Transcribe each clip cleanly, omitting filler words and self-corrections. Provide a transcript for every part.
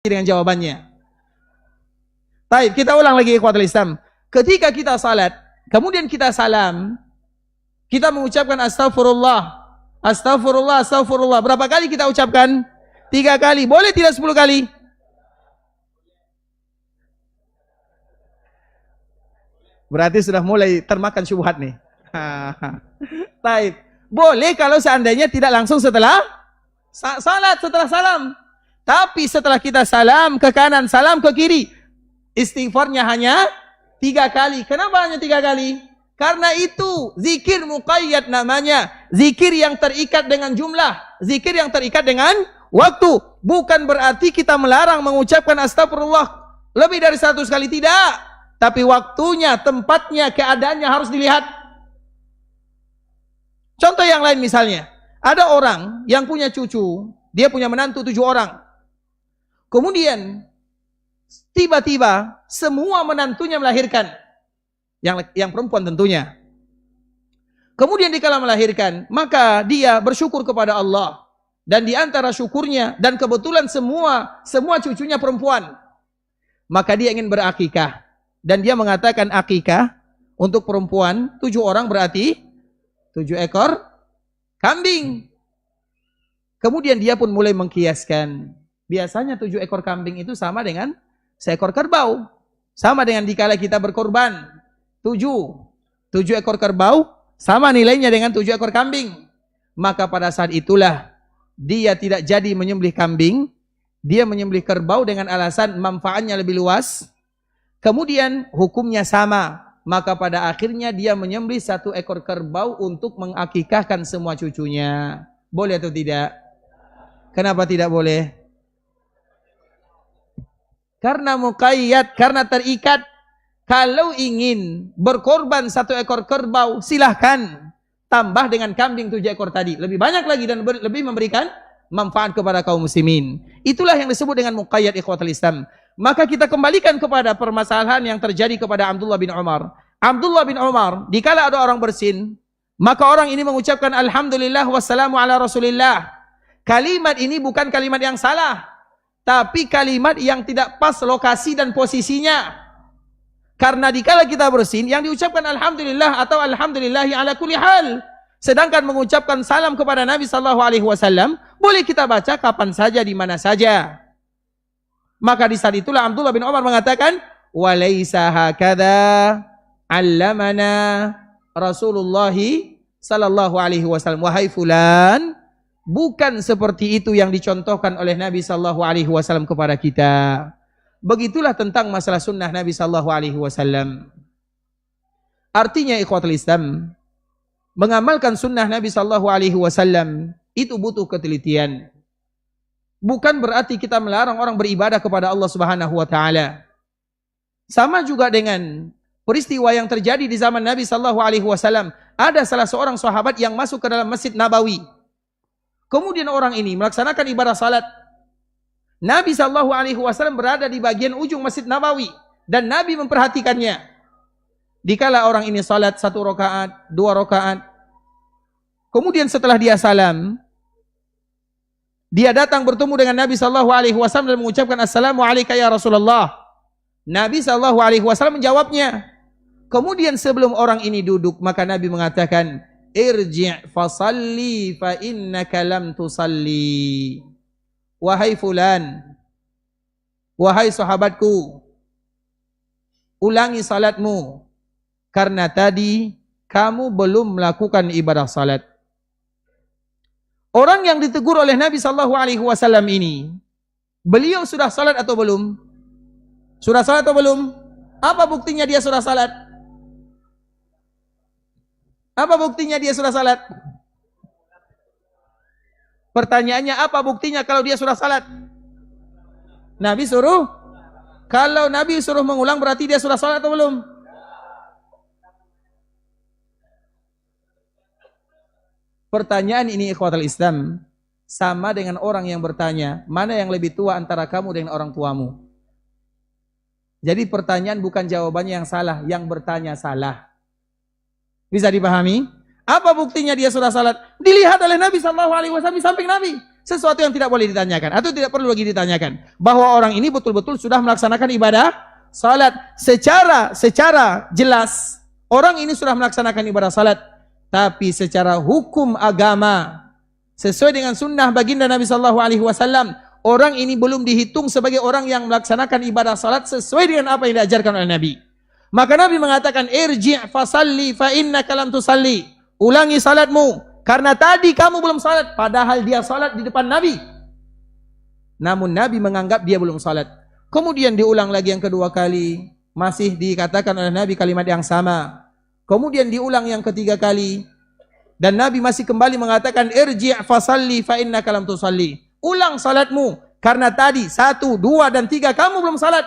dengan jawabannya. Baik, kita ulang lagi ikhwatul Islam. Ketika kita salat, kemudian kita salam, kita mengucapkan astagfirullah, astagfirullah, astagfirullah. Berapa kali kita ucapkan? 3 kali. Boleh tidak 10 kali? Berarti sudah mulai termakan syubhat nih. Baik. Boleh kalau seandainya tidak langsung setelah salat, setelah salam. Tapi setelah kita salam ke kanan, salam ke kiri, istighfarnya hanya 3 kali. Kenapa hanya 3 kali? Karena itu zikir muqayyad namanya. Zikir yang terikat dengan jumlah. Zikir yang terikat dengan waktu. Bukan berarti kita melarang mengucapkan astagfirullah lebih dari 100 kali. Tidak. Tapi waktunya, tempatnya, keadaannya harus dilihat. Contoh yang lain misalnya. Ada orang yang punya cucu. Dia punya menantu 7 orang. Kemudian tiba-tiba semua menantunya melahirkan. Yang perempuan tentunya. Kemudian dikala melahirkan, maka dia bersyukur kepada Allah. Dan di antara syukurnya, dan kebetulan semua cucunya perempuan. Maka dia ingin berakikah. Dan dia mengatakan akikah untuk perempuan 7 orang berarti 7 ekor kambing. Kemudian dia pun mulai mengkiaskan. Biasanya 7 ekor kambing itu sama dengan seekor kerbau. Sama dengan dikala kita berkorban. 7 ekor kerbau sama nilainya dengan 7 ekor kambing. Maka pada saat itulah dia tidak jadi menyembelih kambing. Dia menyembelih kerbau dengan alasan manfaatnya lebih luas. Kemudian hukumnya sama. Maka pada akhirnya dia menyembelih 1 ekor kerbau untuk mengakikahkan semua cucunya. Boleh atau tidak? Kenapa tidak boleh? Karena muqayyad, karena terikat. Kalau ingin berkorban 1 ekor kerbau, silahkan tambah dengan kambing 7 ekor tadi. Lebih banyak lagi dan lebih memberikan manfaat kepada kaum muslimin. Itulah yang disebut dengan muqayyad ikhwatul Islam. Maka kita kembalikan kepada permasalahan yang terjadi kepada Abdullah bin Umar. Abdullah bin Umar, dikala ada orang bersin, maka orang ini mengucapkan alhamdulillah wassalamu ala rasulillah. Kalimat ini bukan kalimat yang salah. Tapi kalimat yang tidak pas lokasi dan posisinya. Karena dikala kita bersin, yang diucapkan alhamdulillah atau alhamdulillahi ala kulli hal. Sedangkan mengucapkan salam kepada Nabi SAW, boleh kita baca kapan saja, di mana saja. Maka di saat itulah Abdullah bin Umar mengatakan, walaysa hakadha allamana Rasulullah sallallahu alaihi wasallam. Wahai fulan, bukan seperti itu yang dicontohkan oleh Nabi sallallahu alaihi wasallam kepada kita. Begitulah tentang masalah sunnah Nabi sallallahu alaihi wasallam. Artinya ikhwatul Islam, mengamalkan sunnah Nabi sallallahu alaihi wasallam itu butuh ketelitian. Bukan berarti kita melarang orang beribadah kepada Allah Subhanahu wa taala. Sama juga dengan peristiwa yang terjadi di zaman Nabi sallallahu alaihi wasallam. Ada salah seorang sahabat yang masuk ke dalam Masjid Nabawi. Kemudian orang ini melaksanakan ibadah salat. Nabi sallallahu alaihi wasallam berada di bagian ujung Masjid Nabawi dan Nabi memperhatikannya. Dikala orang ini salat 1 rakaat, 2 rakaat. Kemudian setelah dia salam, dia datang bertemu dengan Nabi sallallahu alaihi wasallam dan mengucapkan assalamu alayka ya Rasulullah. Nabi sallallahu alaihi wasallam menjawabnya. Kemudian sebelum orang ini duduk, maka Nabi mengatakan, irji' fasalli fa innaka lam tusalli. Wahai fulan, wahai sahabatku, ulangi salatmu, karena tadi kamu belum melakukan ibadah salat. Orang yang ditegur oleh Nabi sallallahu alaihi wasallam ini, beliau sudah salat atau belum? Sudah salat atau belum? Apa buktinya dia sudah salat? Apa buktinya dia sudah salat? Pertanyaannya, apa buktinya kalau dia sudah salat? Nabi suruh. Kalau Nabi suruh mengulang berarti dia sudah salat atau belum? Pertanyaan ini ikhwatul Islam sama dengan orang yang bertanya, mana yang lebih tua antara kamu dengan orang tuamu? Jadi pertanyaan bukan jawabannya yang salah, yang bertanya salah. Bisa dipahami? Apa buktinya dia sudah salat? Dilihat oleh Nabi sallallahu alaihi wasallam di samping Nabi. sesuatu yang tidak boleh ditanyakan atau tidak perlu lagi ditanyakan, bahwa orang ini betul-betul sudah melaksanakan ibadah salat secara jelas. Orang ini sudah melaksanakan ibadah salat, tapi secara hukum agama sesuai dengan sunnah baginda Nabi sallallahu alaihi wasallam, orang ini belum dihitung sebagai orang yang melaksanakan ibadah salat sesuai dengan apa yang diajarkan oleh Nabi. Maka Nabi mengatakan, irji' fasalli fa innaka lam tusalli. Ulangi salatmu karena tadi kamu belum salat, padahal dia salat di depan Nabi. Namun Nabi menganggap dia belum salat. Kemudian diulang lagi yang kedua kali, masih dikatakan oleh Nabi kalimat yang sama. Kemudian diulang yang ketiga kali, dan Nabi masih kembali mengatakan, irji' fasalli fa innaka lam tusalli. Ulang salatmu karena tadi 1, 2, dan 3 kamu belum salat.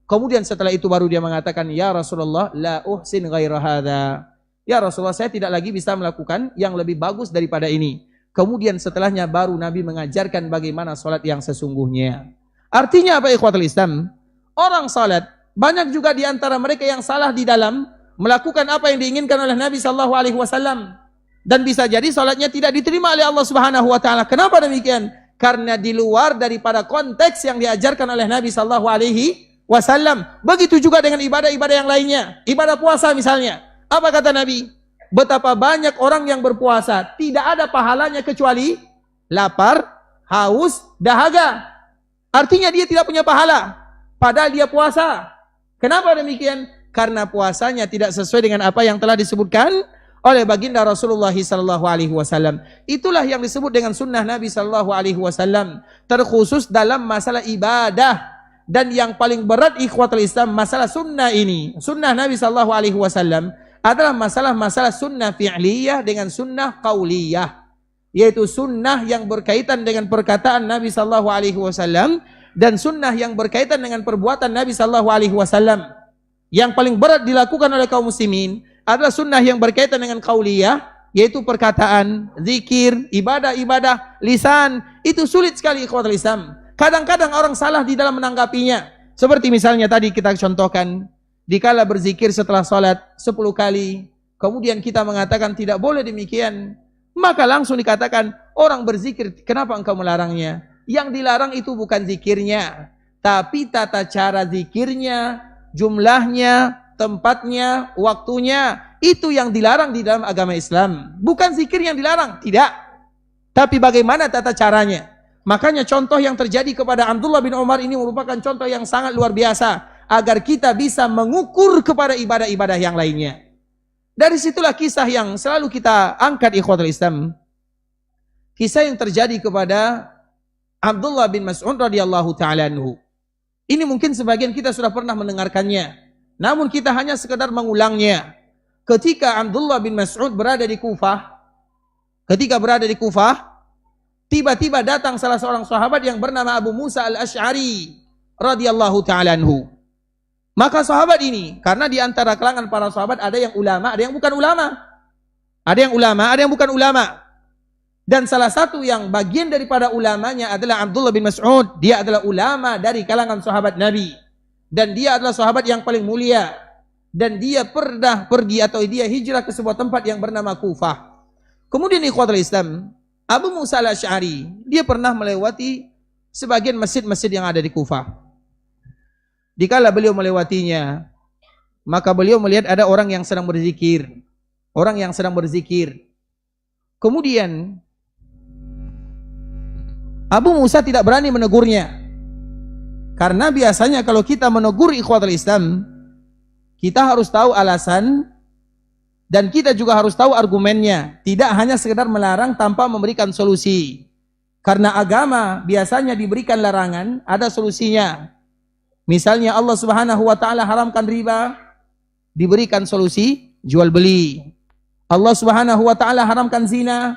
Kemudian setelah itu baru dia mengatakan, ya Rasulullah, la uhsin ghaira hadha. Ya Rasulullah, saya tidak lagi bisa melakukan yang lebih bagus daripada ini. Kemudian setelahnya baru Nabi mengajarkan bagaimana salat yang sesungguhnya. Artinya apa ikhwatul Islam? Orang salat, banyak juga di antara mereka yang salah di dalam melakukan apa yang diinginkan oleh Nabi sallallahu alaihi wasallam. Dan bisa jadi salatnya tidak diterima oleh Allah Subhanahu wa taala. Kenapa demikian? Karena di luar daripada konteks yang diajarkan oleh Nabi sallallahu alaihi wasallam. Begitu juga dengan ibadah-ibadah yang lainnya. Ibadah puasa misalnya. Apa kata Nabi? Betapa banyak orang yang berpuasa tidak ada pahalanya kecuali lapar, haus, dahaga. Artinya dia tidak punya pahala, padahal dia puasa. Kenapa demikian? Karena puasanya tidak sesuai dengan apa yang telah disebutkan oleh baginda Rasulullah sallallahu alaihi wasallam. Itulah yang disebut dengan sunnah Nabi sallallahu alaihi wasallam, terkhusus dalam masalah ibadah. Dan yang paling berat ikhwatul Islam masalah sunnah ini, sunnah Nabi sallallahu alaihi wasallam adalah masalah sunnah fi'liyah dengan sunnah qauliyah, yaitu sunnah yang berkaitan dengan perkataan Nabi sallallahu alaihi wasallam dan sunnah yang berkaitan dengan perbuatan Nabi sallallahu alaihi wasallam. Yang paling berat dilakukan oleh kaum muslimin adalah sunnah yang berkaitan dengan qauliyah, yaitu perkataan, zikir, ibadah-ibadah, lisan. Itu sulit sekali ikhwatul Islam. Kadang-kadang orang salah di dalam menanggapinya. Seperti misalnya tadi kita contohkan, dikala berzikir setelah salat 10 kali, kemudian kita mengatakan tidak boleh demikian, maka langsung dikatakan, orang berzikir, kenapa engkau melarangnya? Yang dilarang itu bukan zikirnya, tapi tata cara zikirnya, jumlahnya, tempatnya, waktunya. Itu yang dilarang di dalam agama Islam. Bukan zikir yang dilarang, tidak. Tapi bagaimana tata caranya? Makanya contoh yang terjadi kepada Abdullah bin Umar ini merupakan contoh yang sangat luar biasa, agar kita bisa mengukur kepada ibadah-ibadah yang lainnya. Dari situlah kisah yang selalu kita angkat ikhwatul Islam. Kisah yang terjadi kepada Abdullah bin Mas'ud radhiyallahu ta'ala anhu. Ini mungkin sebagian kita sudah pernah mendengarkannya, namun kita hanya sekedar mengulangnya. Ketika Abdullah bin Mas'ud berada di Kufah, tiba-tiba datang salah seorang sahabat yang bernama Abu Musa al-Ash'ari radhiyallahu ta'ala anhu. Maka sahabat ini, karena di antara kalangan para sahabat ada yang ulama, ada yang bukan ulama. Ada yang bukan ulama. Dan salah satu yang bagian daripada ulamanya adalah Abdullah bin Mas'ud. Dia adalah ulama dari kalangan sahabat Nabi. Dan dia adalah sahabat yang paling mulia. Dan dia pernah pergi atau dia hijrah ke sebuah tempat yang bernama Kufah. Kemudian ikhwatul Islam, Abu Musa al-Ash'ari, dia pernah melewati sebagian masjid-masjid yang ada di Kufah. Dikala beliau melewatinya, maka beliau melihat ada orang yang sedang berzikir. Kemudian Abu Musa tidak berani menegurnya. Karena biasanya kalau kita menegur ikhwatul Islam, kita harus tahu alasan dan kita juga harus tahu argumennya. Tidak hanya sekedar melarang tanpa memberikan solusi. Karena agama biasanya diberikan larangan, ada solusinya. Misalnya Allah Subhanahu wa taala haramkan riba, diberikan solusi jual beli. Allah Subhanahu wa taala haramkan zina,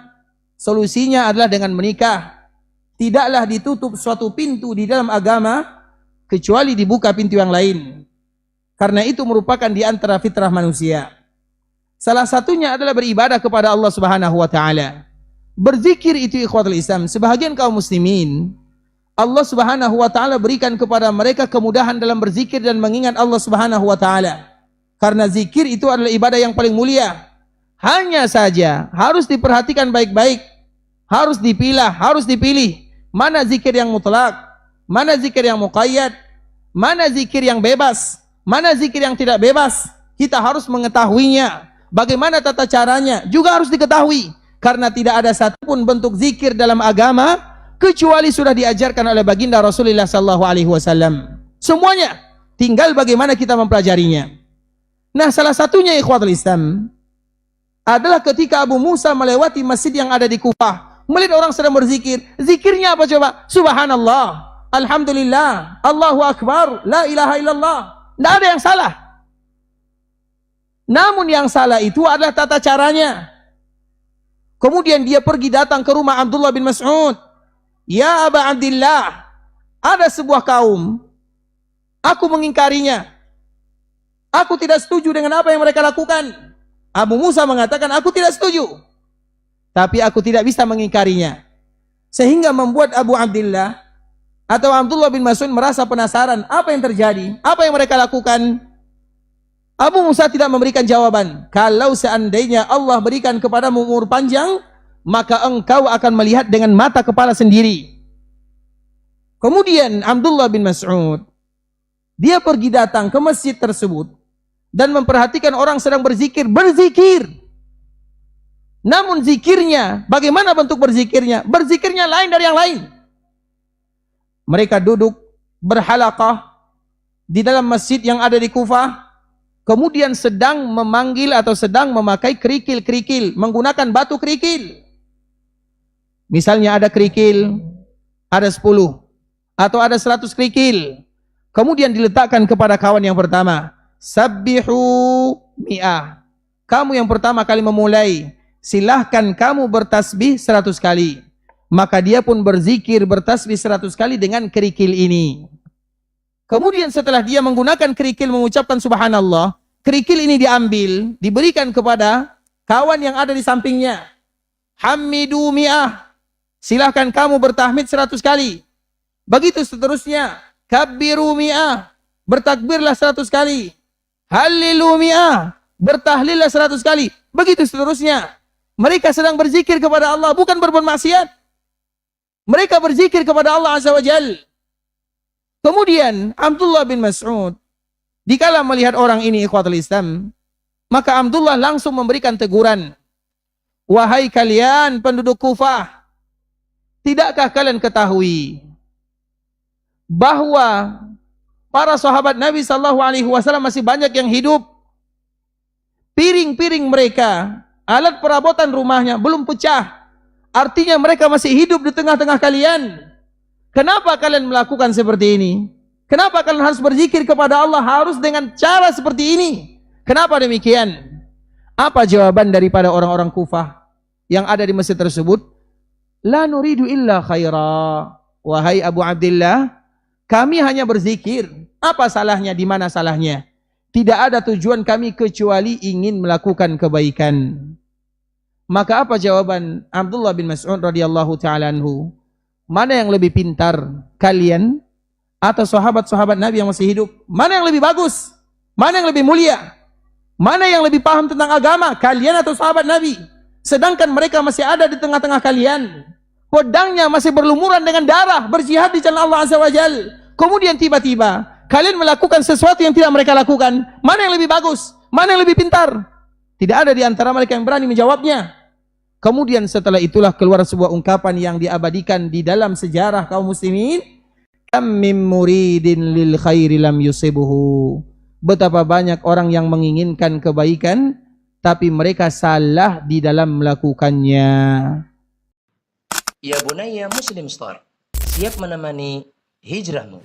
solusinya adalah dengan menikah. Tidaklah ditutup suatu pintu di dalam agama kecuali dibuka pintu yang lain. Karena itu merupakan di antara fitrah manusia. Salah satunya adalah beribadah kepada Allah Subhanahu wa taala. Berzikir itu ikhwatul Islam, sebahagian kaum muslimin Allah Subhanahu wa taala berikan kepada mereka kemudahan dalam berzikir dan mengingat Allah Subhanahu wa taala. Karena zikir itu adalah ibadah yang paling mulia. Hanya saja harus diperhatikan baik-baik. harus dipilah, harus dipilih. Mana zikir yang mutlak, mana zikir yang muqayyad, mana zikir yang bebas, mana zikir yang tidak bebas. Kita harus mengetahuinya. Bagaimana tata caranya juga harus diketahui. Karena tidak ada satupun bentuk zikir dalam agama kecuali sudah diajarkan oleh baginda Rasulullah SAW. Semuanya tinggal bagaimana kita mempelajarinya. Nah, salah satunya ikhwatul Islam adalah ketika Abu Musa melewati masjid yang ada di Kufah, melihat orang sedang berzikir. Zikirnya apa coba? Subhanallah, alhamdulillah, Allahu akbar, la ilaha illallah. Tidak ada yang salah. Namun yang salah itu adalah tata caranya. Kemudian dia pergi datang ke rumah Abdullah bin Mas'ud. Ya Aba Abdillah, ada sebuah kaum, aku mengingkarinya. Aku tidak setuju dengan apa yang mereka lakukan. Abu Musa mengatakan, aku tidak setuju. Tapi aku tidak bisa mengingkarinya. Sehingga membuat Abu Abdillah atau Abdullah bin Mas'ud merasa penasaran. Apa yang terjadi? Apa yang mereka lakukan? Abu Musa tidak memberikan jawaban. Kalau seandainya Allah berikan kepadamu umur panjang, maka engkau akan melihat dengan mata kepala sendiri. Kemudian Abdullah bin Mas'ud, dia pergi datang ke masjid tersebut dan memperhatikan orang sedang berzikir. Namun zikirnya, bagaimana bentuk berzikirnya? Berzikirnya lain dari yang lain. Mereka duduk berhalaqah di dalam masjid yang ada di Kufah, kemudian sedang memanggil atau sedang memakai kerikil-kerikil, menggunakan batu kerikil. Misalnya ada kerikil, ada 10 atau ada 100 kerikil. Kemudian diletakkan kepada kawan yang pertama. Sabbihu mi'ah. Kamu yang pertama kali memulai, silahkan kamu bertasbih 100 kali. Maka dia pun berzikir bertasbih 100 kali dengan kerikil ini. Kemudian setelah dia menggunakan kerikil mengucapkan subhanallah, kerikil ini diambil, diberikan kepada kawan yang ada di sampingnya. Hamidu mi'ah. Silahkan kamu bertahmid 100 kali. Begitu seterusnya. Kabbiru mi'ah. Bertakbirlah 100 kali. Halilu mi'ah. Bertahlillah 100 kali. Begitu seterusnya. Mereka sedang berzikir kepada Allah, bukan berbuat maksiat. Mereka berzikir kepada Allah Azza wa Jal. Kemudian Abdullah bin Mas'ud, dikala melihat orang ini ikhwatul Islam, maka Abdullah langsung memberikan teguran. Wahai kalian penduduk Kufah, tidakkah kalian ketahui bahwa para sahabat Nabi SAW masih banyak yang hidup? Piring-piring mereka, alat perabotan rumahnya belum pecah. Artinya mereka masih hidup di tengah-tengah kalian. Kenapa kalian melakukan seperti ini? Kenapa kalian harus berzikir kepada Allah harus dengan cara seperti ini? Kenapa demikian? Apa jawaban daripada orang-orang Kufah yang ada di masjid tersebut? La nuridu illa khaira. Wahai Abu Abdillah, kami hanya berzikir. Apa salahnya? Di mana salahnya? Tidak ada tujuan kami kecuali ingin melakukan kebaikan. Maka apa jawaban Abdullah bin Mas'ud radhiyallahu ta'ala anhu? Mana yang lebih pintar, kalian atau sahabat-sahabat Nabi yang masih hidup? Mana yang lebih bagus? Mana yang lebih mulia? Mana yang lebih paham tentang agama, kalian atau sahabat Nabi? Sedangkan mereka masih ada di tengah-tengah kalian. Pedangnya masih berlumuran dengan darah, berjihad di jalan Allah Azza wa Jal. Kemudian tiba-tiba kalian melakukan sesuatu yang tidak mereka lakukan. Mana yang lebih bagus? Mana yang lebih pintar? Tidak ada di antara mereka yang berani menjawabnya. Kemudian setelah itulah keluar sebuah ungkapan yang diabadikan di dalam sejarah kaum muslimin. Kam mim muridin lil khairi lam yusibuhu. Betapa banyak orang yang menginginkan kebaikan tapi mereka salah di dalam melakukannya. Ya Bunaya Muslim Store, siap menemani hijrahmu.